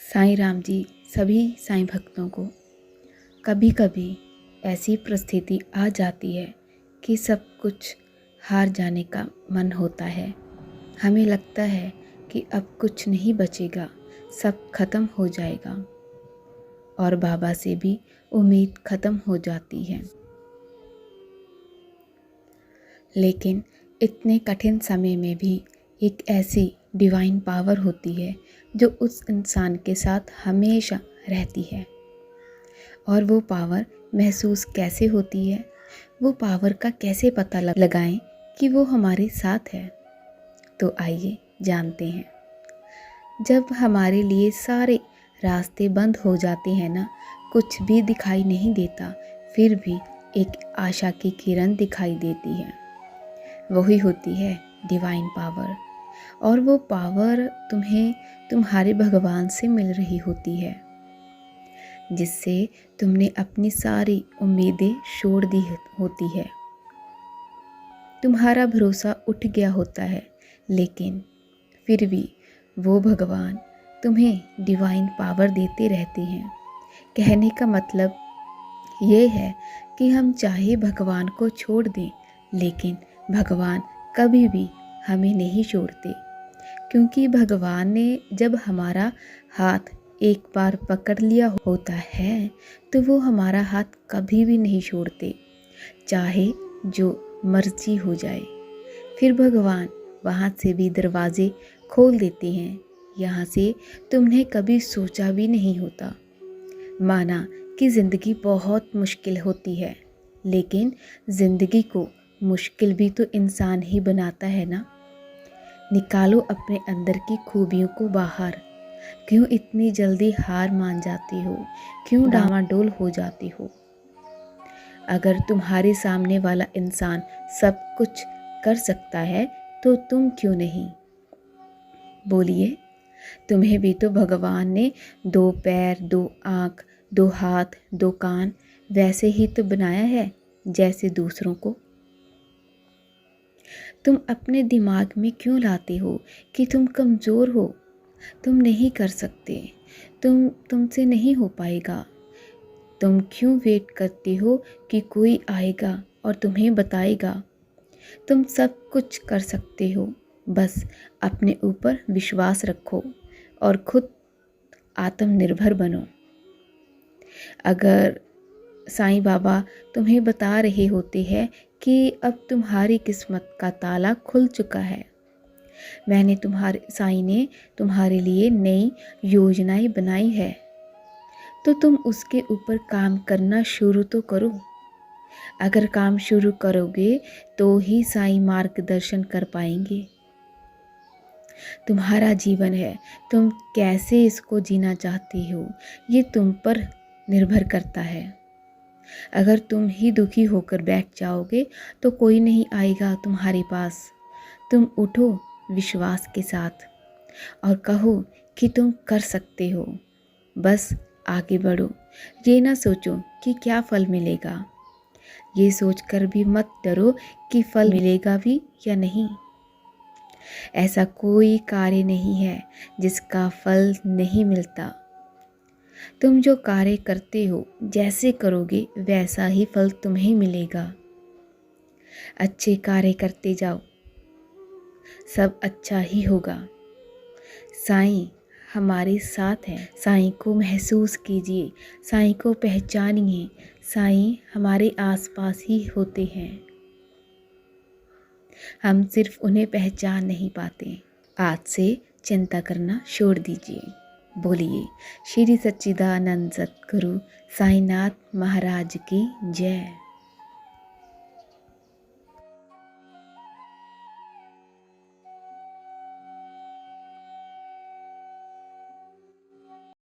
साईं राम जी सभी साईं भक्तों को कभी कभी ऐसी परिस्थिति आ जाती है कि सब कुछ हार जाने का मन होता है। हमें लगता है कि अब कुछ नहीं बचेगा, सब खत्म हो जाएगा और बाबा से भी उम्मीद खत्म हो जाती है। लेकिन इतने कठिन समय में भी एक ऐसी डिवाइन पावर होती है जो उस इंसान के साथ हमेशा रहती है। और वो पावर महसूस कैसे होती है, वो पावर का कैसे पता लगाएं कि वो हमारे साथ है। तो आइए जानते हैं। जब हमारे लिए सारे रास्ते बंद हो जाते हैं ना, कुछ भी दिखाई नहीं देता, फिर भी एक आशा की किरण दिखाई देती है। वही होती है डिवाइन पावर। और वो पावर तुम्हें तुम्हारे भगवान से मिल रही होती है, जिससे तुमने अपनी सारी उम्मीदें छोड़ दी होती है। तुम्हारा भरोसा उठ गया होता है, लेकिन फिर भी वो भगवान तुम्हें डिवाइन पावर देते रहते हैं। कहने का मतलब ये है कि हम चाहे भगवान को छोड़ दें, लेकिन भगवान कभी भी हमें नहीं छोड़ते, क्योंकि भगवान ने जब हमारा हाथ एक बार पकड़ लिया होता है तो वो हमारा हाथ कभी भी नहीं छोड़ते, चाहे जो मर्जी हो जाए। फिर भगवान वहाँ से भी दरवाजे खोल देते हैं, यहाँ से तुमने कभी सोचा भी नहीं होता। माना कि ज़िंदगी बहुत मुश्किल होती है, लेकिन ज़िंदगी को मुश्किल भी तो इंसान ही बनाता है ना। निकालो अपने अंदर की खूबियों को बाहर। क्यों इतनी जल्दी हार मान जाती हो, क्यों डामाडोल हो जाती हो? अगर तुम्हारे सामने वाला इंसान सब कुछ कर सकता है तो तुम क्यों नहीं? बोलिए, तुम्हें भी तो भगवान ने 2 पैर, 2 आँख, 2 हाथ, 2 कान वैसे ही तो बनाया है जैसे दूसरों को। तुम अपने दिमाग में क्यों लाते हो कि तुम कमज़ोर हो, तुम नहीं कर सकते, तुमसे नहीं हो पाएगा? तुम क्यों वेट करते हो कि कोई आएगा और तुम्हें बताएगा? तुम सब कुछ कर सकते हो, बस अपने ऊपर विश्वास रखो और खुद आत्मनिर्भर बनो। अगर साईं बाबा तुम्हें बता रहे होते हैं कि अब तुम्हारी किस्मत का ताला खुल चुका है, साईं ने तुम्हारे लिए नई योजनाएं बनाई है, तो तुम उसके ऊपर काम करना शुरू तो करो। अगर काम शुरू करोगे तो ही साईं मार्गदर्शन कर पाएंगे। तुम्हारा जीवन है, तुम कैसे इसको जीना चाहती हो ये तुम पर निर्भर करता है। अगर तुम ही दुखी होकर बैठ जाओगे तो कोई नहीं आएगा तुम्हारे पास। तुम उठो विश्वास के साथ और कहो कि तुम कर सकते हो। बस आगे बढ़ो। ये ना सोचो कि क्या फल मिलेगा, ये सोचकर भी मत डरो कि फल मिलेगा भी या नहीं। ऐसा कोई कार्य नहीं है जिसका फल नहीं मिलता। तुम जो कार्य करते हो, जैसे करोगे वैसा ही फल तुम्हें मिलेगा। अच्छे कार्य करते जाओ, सब अच्छा ही होगा। साईं हमारे साथ है। साईं को महसूस कीजिए, साईं को पहचानिए। साईं हमारे आसपास ही होते हैं, हम सिर्फ उन्हें पहचान नहीं पाते। आज से चिंता करना छोड़ दीजिए। बोलिए, श्री सच्चिदानंद सद्गुरु साईनाथ महाराज की जय।